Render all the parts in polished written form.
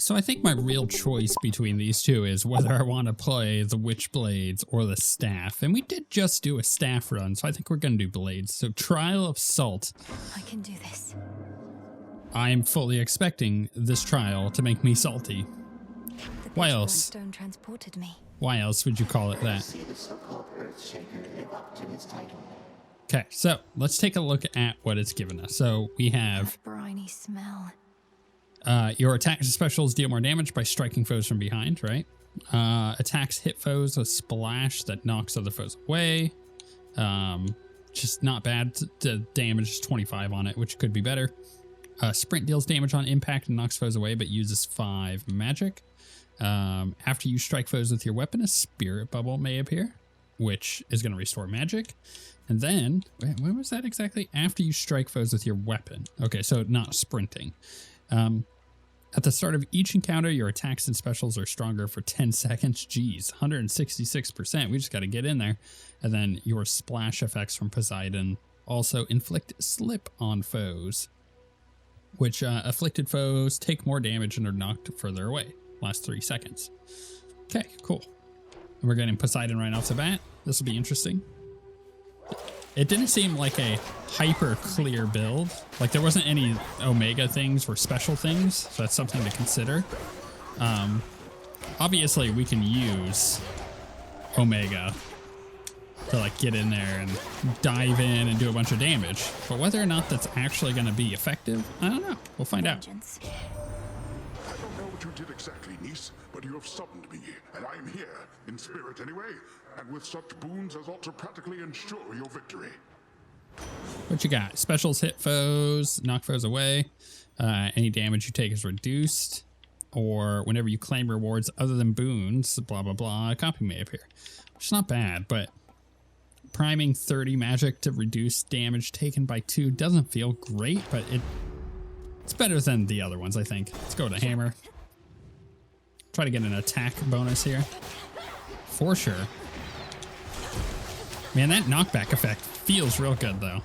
So I think my real choice between these two is whether I want to play the Witch Blades or the Staff. And we did just do a Staff run, so I think we're going to do Blades. So Trial of Salt. I can do this. I'm fully expecting this trial to make me salty. Why else? Stone transported me. Why else would you call it that? Okay, so let's take a look at what it's given us. So we have Briny smell. Your attacks and specials deal more damage by striking foes from behind, right? Attacks hit foes with a splash that knocks other foes away. Just not bad. The damage is 25 on it, which could be better. Sprint deals damage on impact and knocks foes away, but uses 5 magic. After you strike foes with your weapon, a spirit bubble may appear, which is going to restore magic. And then, where was that exactly? After you strike foes with your weapon. Okay, so not sprinting. At the start of each encounter, your attacks and specials are stronger for 10 seconds. Jeez, 166%. We just got to get in there. And then your splash effects from Poseidon also inflict slip on foes, which afflicted foes take more damage and are knocked further away. Last 3 seconds. Okay, cool. And we're getting Poseidon right off the bat. This will be interesting. It didn't seem like a hyper clear build. Like there wasn't any Omega things or special things, so that's something to consider. Obviously we can use Omega to like get in there and dive in and do a bunch of damage, but whether or not that's actually going to be effective, I don't know. We'll find out. I don't know what you did exactly, niece, but you have summoned me, and I am here, in spirit anyway, and with such boons as ought to practically ensure your victory. What you got? Specials hit foes, knock foes away. Any damage you take is reduced. Or whenever you claim rewards other than boons, blah, blah, blah, a copy may appear. Which is not bad, but priming 30 magic to reduce damage taken by 2 doesn't feel great, but it's better than the other ones, I think. Let's go with a hammer. Try to get an attack bonus here. For sure. Man, that knockback effect feels real good, though.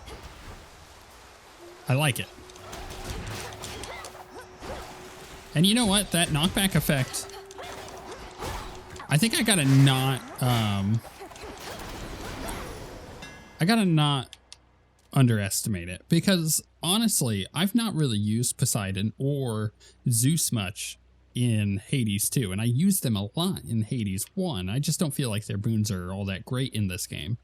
I like it. And you know what? That knockback effect, I think I gotta not underestimate it, because honestly, I've not really used Poseidon or Zeus much in Hades 2, and I used them a lot in Hades 1. I just don't feel like their boons are all that great in this game.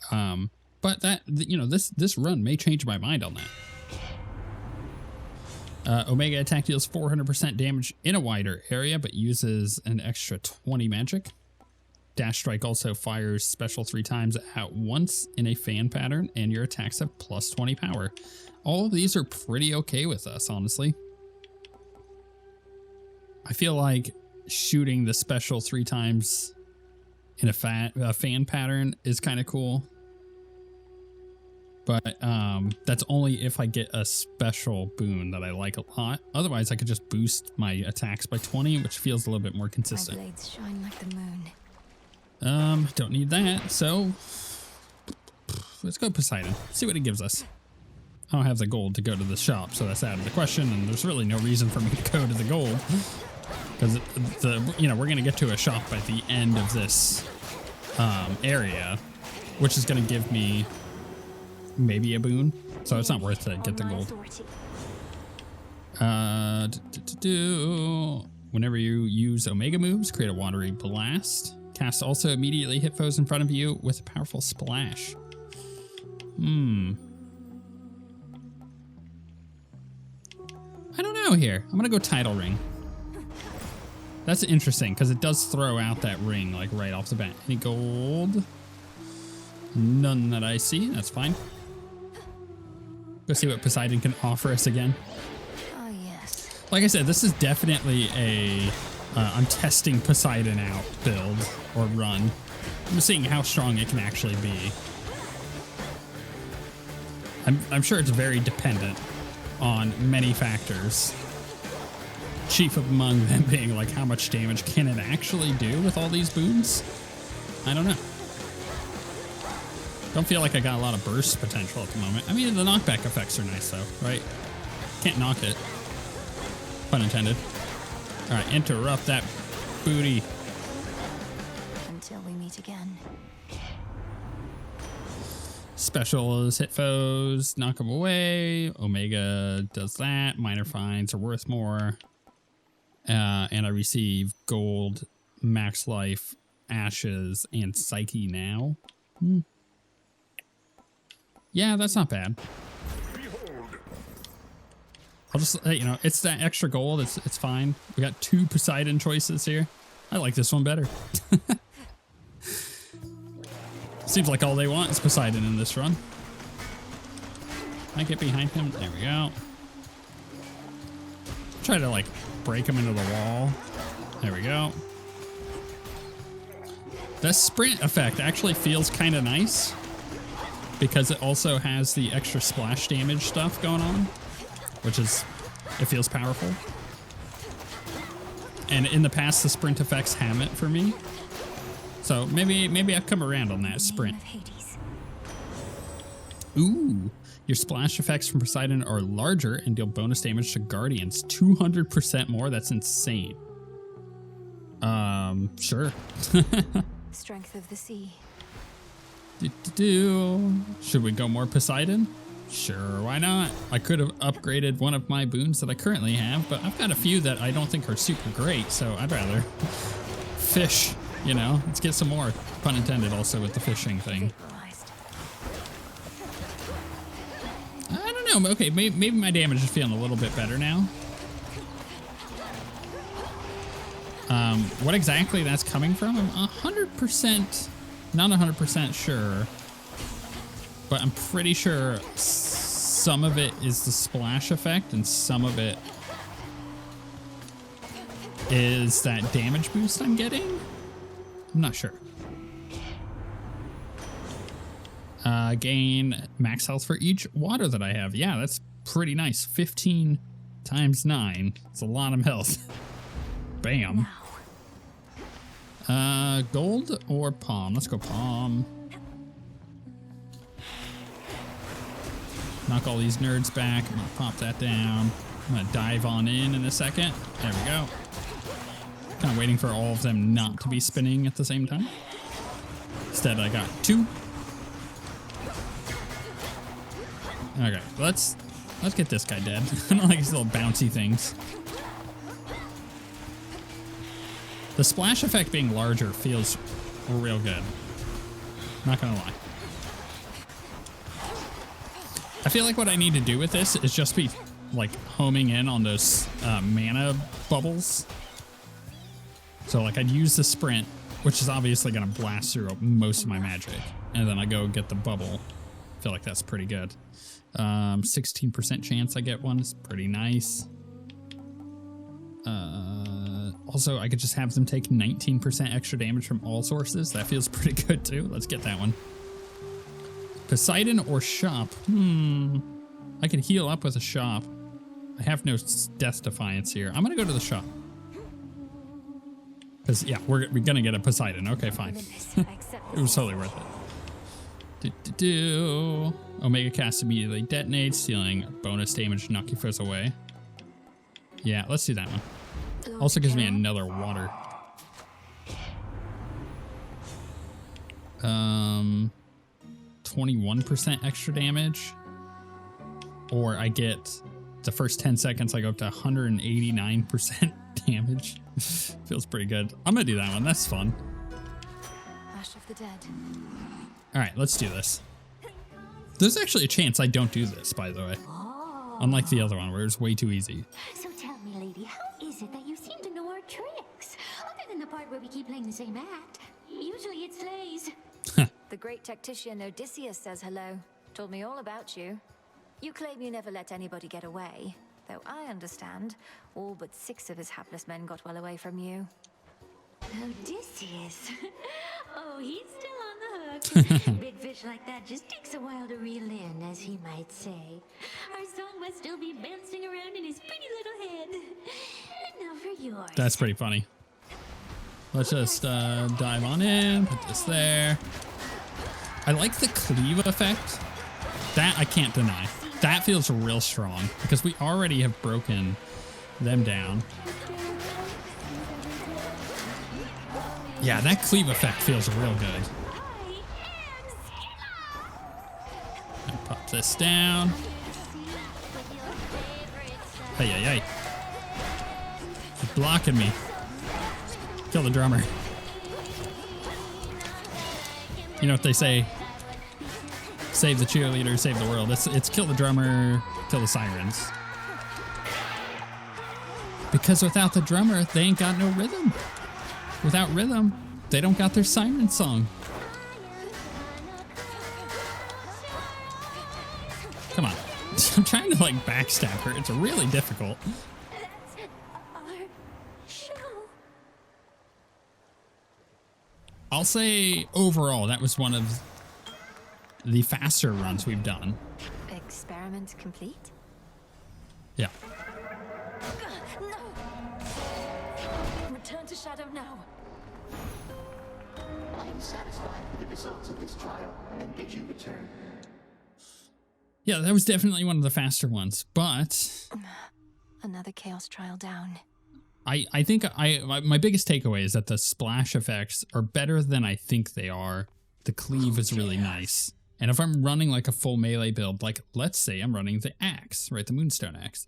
But that, you know, this run may change my mind on that. Omega attack deals 400% damage in a wider area, but uses an extra 20 magic. Dash Strike also fires special 3 times at once in a fan pattern, and your attacks have plus 20 power. All of these are pretty okay with us, honestly. I feel like shooting the special 3 times in a fan pattern is kind of cool. But that's only if I get a special boon that I like a lot. Otherwise, I could just boost my attacks by 20, which feels a little bit more consistent. My blades shine like the moon. Don't need that, so let's go Poseidon. See what it gives us. I don't have the gold to go to the shop, so that's out of the question, and there's really no reason for me to go to the gold. Because we're gonna get to a shop at the end of this area, which is gonna give me maybe a boon, so it's not worth it to get the gold. Whenever you use Omega moves, create a watery blast. Cast also immediately hit foes in front of you with a powerful splash. I don't know here. I'm gonna go Tidal Ring. That's interesting because it does throw out that ring like right off the bat. Any gold? None that I see. That's fine. Go see what Poseidon can offer us again. Oh, yes. Like I said, this is definitely a I'm testing Poseidon out build or run. I'm seeing how strong it can actually be. I'm sure it's very dependent on many factors. Chief among them being like how much damage can it actually do with all these boons? I don't know. Don't feel like I got a lot of burst potential at the moment. I mean, the knockback effects are nice though, right? Can't knock it. Pun intended. All right, interrupt that booty. Until we meet again. Specials hit foes, knock them away. Omega does that. Minor fines are worth more. And I receive gold, max life, ashes, and psyche now. Yeah, that's not bad. I'll just, you know, it's that extra gold. It's fine. We got 2 Poseidon choices here. I like this one better. Seems like all they want is Poseidon in this run. Can I get behind him? There we go. Try to like break him into the wall. There we go. The sprint effect actually feels kind of nice because it also has the extra splash damage stuff going on, which is, it feels powerful. And in the past, the sprint effects haven't for me. So maybe I've come around on that sprint. Ooh, your splash effects from Poseidon are larger and deal bonus damage to guardians. 200% more, that's insane. Sure. Strength of the sea. Should we go more Poseidon? Sure, why not? I could have upgraded one of my boons that I currently have, but I've got a few that I don't think are super great, so I'd rather fish, you know? Let's get some more. Pun intended also with the fishing thing. I don't know, okay, maybe my damage is feeling a little bit better now. What exactly that's coming from, I'm 100%, not 100% sure. But I'm pretty sure some of it is the splash effect and some of it is that damage boost I'm getting. I'm not sure. Gain max health for each water that I have. Yeah, that's pretty nice. 15 times 9. It's a lot of health. Bam. Gold or palm? Let's go palm. Knock all these nerds back. I'm gonna pop that down. I'm gonna dive on in a second. There we go. Kind of waiting for all of them not to be spinning at the same time. Instead, I got 2. Okay, let's get this guy dead. I don't like these little bouncy things. The splash effect being larger feels real good. Not gonna lie. I feel like what I need to do with this is just be like homing in on those mana bubbles. So like I'd use the sprint, which is obviously gonna blast through most of my magic, and then I go get the bubble. I feel like that's pretty good. 16% chance I get one is pretty nice. Also, I could just have them take 19% extra damage from all sources. That feels pretty good too. Let's get that one. Poseidon or shop? I could heal up with a shop. I have no death defiance here. I'm gonna go to the shop. Because, yeah, we're gonna get a Poseidon. Okay, fine. It was totally worth it. Omega cast immediately detonates, dealing bonus damage to knock your foes away. Yeah, let's do that one. Also gives me another water. 21% extra damage. Or I get the first 10 seconds, I go up to 189% damage. Feels pretty good. I'm gonna do that one. That's fun. Ash of the dead. All right, let's do this. There's actually a chance I don't do this, by the way. Unlike the other one, where it's way too easy. So tell me, lady, how is it that you seem to know our tricks? Other than the part where we keep playing the same act. Usually it slays. The great tactician Odysseus says hello. Told me all about you. You claim you never let anybody get away. Though I understand, all but 6 of his hapless men got well away from you. Odysseus? Oh, he's still on the hook. Big fish like that just takes a while to reel in, as he might say. Our song must still be bouncing around in his pretty little head. And now for yours. That's pretty funny. Let's just dive on in, put this there. I like the cleave effect. That I can't deny. That feels real strong because we already have broken them down. Yeah, that cleave effect feels real good. I'll pop this down. Hey, hey, hey. He's blocking me. Kill the drummer. You know what they say? Save the cheerleader, save the world. It's kill the drummer, kill the sirens. Because without the drummer, they ain't got no rhythm. Without rhythm, they don't got their siren song. Come on. I'm trying to like backstab her. It's really difficult. I'll say overall, that was one of the faster runs we've done. Experiment complete? Yeah. No! Return to Shadow now. I am satisfied with the results of this trial and bid you return. Yeah, that was definitely one of the faster ones, but Another chaos trial down. I think my biggest takeaway is that the splash effects are better than I think they are. The cleave is really nice. And if I'm running like a full melee build, like let's say I'm running the axe, right? The Moonstone axe.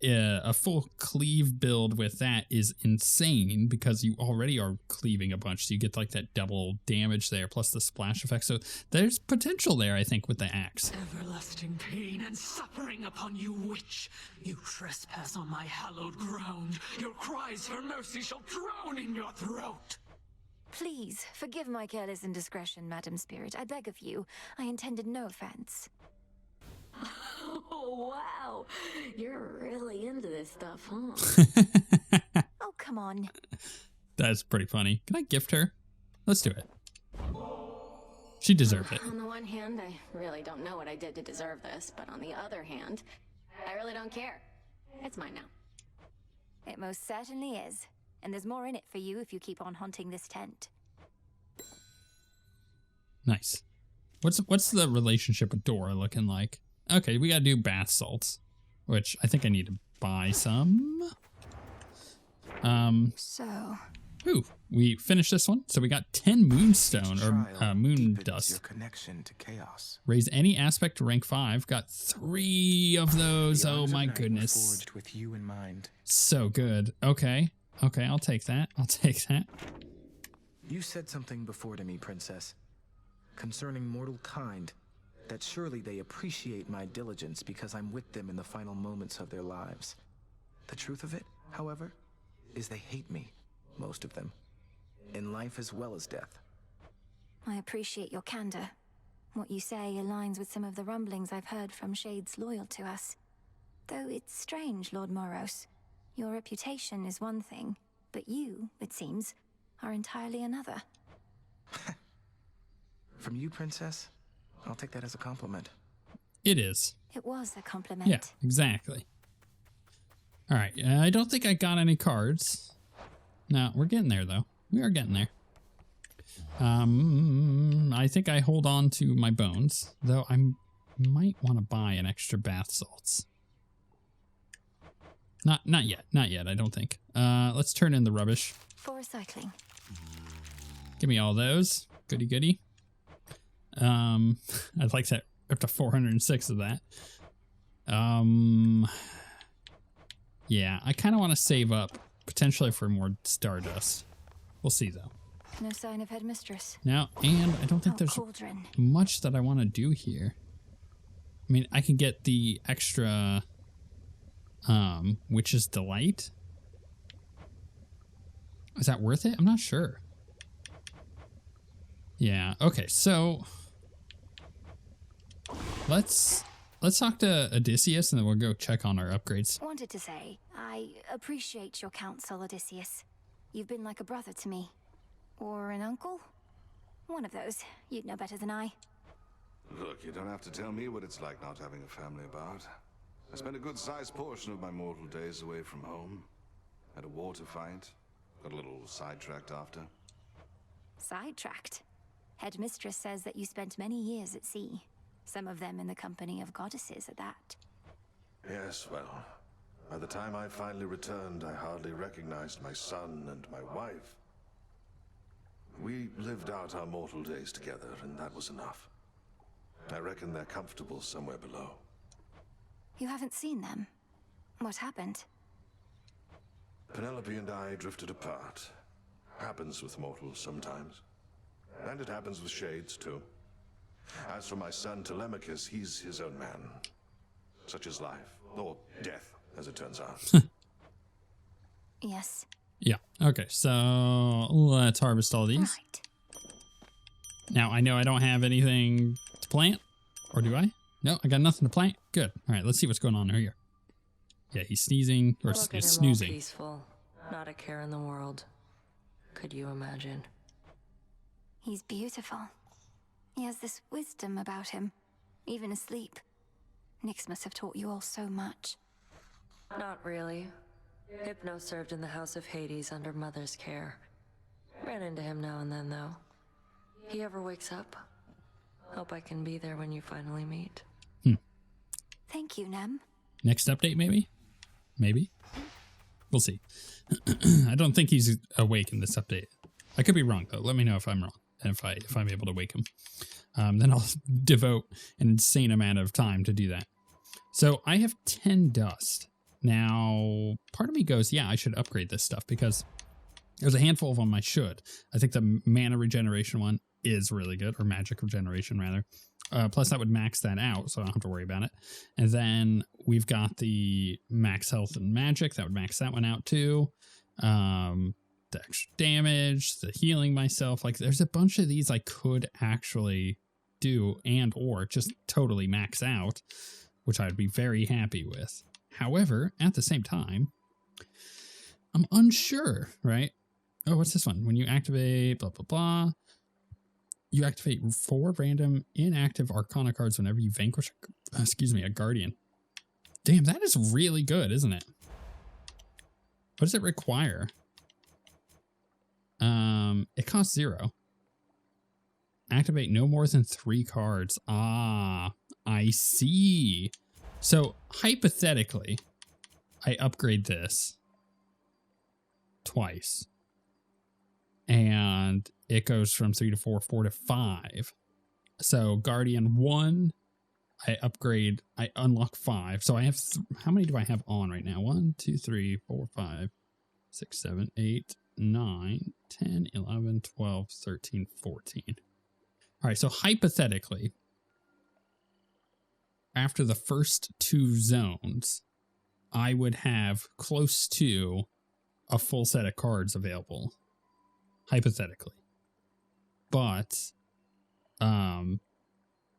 A full cleave build with that is insane because you already are cleaving a bunch. So you get like that double damage there plus the splash effect. So there's potential there, I think, with the axe. Everlasting pain and suffering upon you, witch. You trespass on my hallowed ground. Your cries for mercy shall drown in your throat. Please, forgive my careless indiscretion, Madam Spirit. I beg of you. I intended no offense. Oh, wow. You're really into this stuff, huh? Oh, come on. That's pretty funny. Can I gift her? Let's do it. She deserved it. On the one hand, I really don't know what I did to deserve this, but on the other hand, I really don't care. It's mine now. It most certainly is. And there's more in it for you if you keep on haunting this tent. Nice. What's the relationship with Dora looking like? Okay, we gotta do bath salts, which I think I need to buy some. So, Ooh, we finished this one. So we got 10 moonstone or moon dust. Your connection to chaos. Raise any aspect to rank 5. Got 3 of those. Oh my goodness. Forged with you in mind. So good. Okay. Okay, I'll take that. I'll take that. You said something before to me, Princess, concerning mortal kind, that surely they appreciate my diligence because I'm with them in the final moments of their lives. The truth of it, however, is they hate me, most of them, in life as well as death. I appreciate your candor. What you say aligns with some of the rumblings I've heard from shades loyal to us. Though it's strange, Lord Moros. Your reputation is one thing, but you, it seems, are entirely another. From you, Princess, I'll take that as a compliment. It is. It was a compliment. Yeah, exactly. All right. I don't think I got any cards. No, we're getting there, though. We are getting there. I think I hold on to my bones, though I might want to buy an extra bath salts. Not yet. Not yet, I don't think. Let's turn in the rubbish. For recycling. Give me all those. Goody goody. I'd like that up to 406 of that. Yeah, I kind of want to save up potentially for more stardust. We'll see though. No sign of headmistress. Now, and I don't think there's Cauldron. much that I want to do here. I mean, I can get the extra Witch's Delight. Is that worth it? I'm not sure. Yeah, okay, so let's talk to Odysseus and then we'll go check on our upgrades. Wanted to say, I appreciate your counsel, Odysseus. You've been like a brother to me. Or an uncle? One of those. You'd know better than I. Look, you don't have to tell me what it's like not having a family about. I spent a good-sized portion of my mortal days away from home. Had a war to fight. Got a little sidetracked after. Sidetracked? Headmistress says that you spent many years at sea. Some of them in the company of goddesses at that. Yes, well, by the time I finally returned, I hardly recognized my son and my wife. We lived out our mortal days together, and that was enough. I reckon they're comfortable somewhere below. You haven't seen them? What happened? Penelope and I drifted apart. Happens with mortals sometimes. And it happens with shades, too. As for my son Telemachus, he's his own man. Such is life. Or death, as it turns out. Yes. Yeah. Okay, so let's harvest all these. Right. Now, I know I don't have anything to plant. Or do I? No, I got nothing to plant. Good. All right, let's see what's going on here. Yeah, he's sneezing or Look at him all snoozing. peaceful, not a care in the world. Could you imagine? He's beautiful. He has this wisdom about him, even asleep. Nyx must have taught you all so much. Not really. Hypno served in the House of Hades under Mother's care. Ran into him now and then, though. He ever wakes up? Hope I can be there when you finally meet. Thank you, Nem. Next update, maybe? Maybe? We'll see. I don't think he's awake in this update. I could be wrong, though. Let me know if I'm wrong. And if I'm able to wake him. Then I'll devote an insane amount of time to do that. So I have 10 dust. Now, part of me goes, yeah, I should upgrade this stuff because there's a handful of them I should. I think the mana regeneration one is really good, or magic regeneration, rather. Plus, that would max that out, so I don't have to worry about it. And then we've got the max health and magic. That would max that one out, too. The extra damage, the healing myself. Like, there's a bunch of these I could actually do and or just totally max out, which I'd be very happy with. However, at the same time, I'm unsure, right? Oh, what's this one? When you activate blah, blah, blah. You activate 4 random inactive Arcana cards whenever you vanquish, a Guardian. Damn, that is really good, isn't it? What does it require? It costs 0. Activate no more than 3 cards. Ah, I see. So, hypothetically, I upgrade this twice. And it goes from 3 to 4, 4 to 5. So Guardian 1, I upgrade, I unlock 5. So I have, how many do I have on right now? 1, 2, 3, 4, 5, 6, 7, 8, 9, 10, 11, 12, 13, 14. All right, so hypothetically, after the first 2 zones, I would have close to a full set of cards available. Hypothetically. But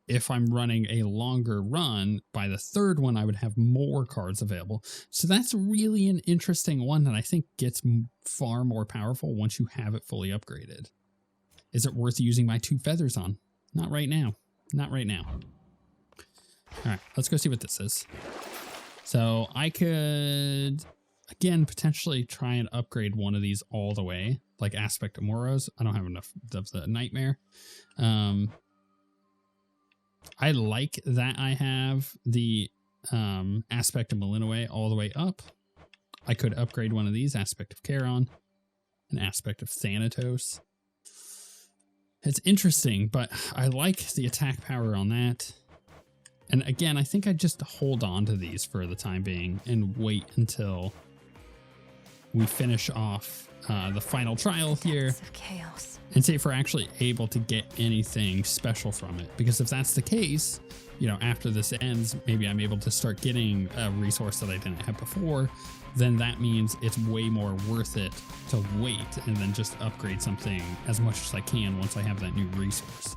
if I'm running a longer run, by the 3rd one, I would have more cards available. So that's really an interesting one that I think gets far more powerful once you have it fully upgraded. Is it worth using my 2 feathers on? Not right now. Not right now. All right, let's go see what this is. So I could, again, potentially try and upgrade one of these all the way, like Aspect of Moros. I don't have enough of the Nightmare. I like that I have the Aspect of Malinois all the way up. I could upgrade one of these, Aspect of Charon, an Aspect of Thanatos. It's interesting, but I like the attack power on that. And again, I think I'd just hold on to these for the time being and wait until we finish off the final trial here and see if we're actually able to get anything special from it. Because if that's the case, you know, after this ends, maybe I'm able to start getting a resource that I didn't have before. Then that means it's way more worth it to wait and then just upgrade something as much as I can once I have that new resource.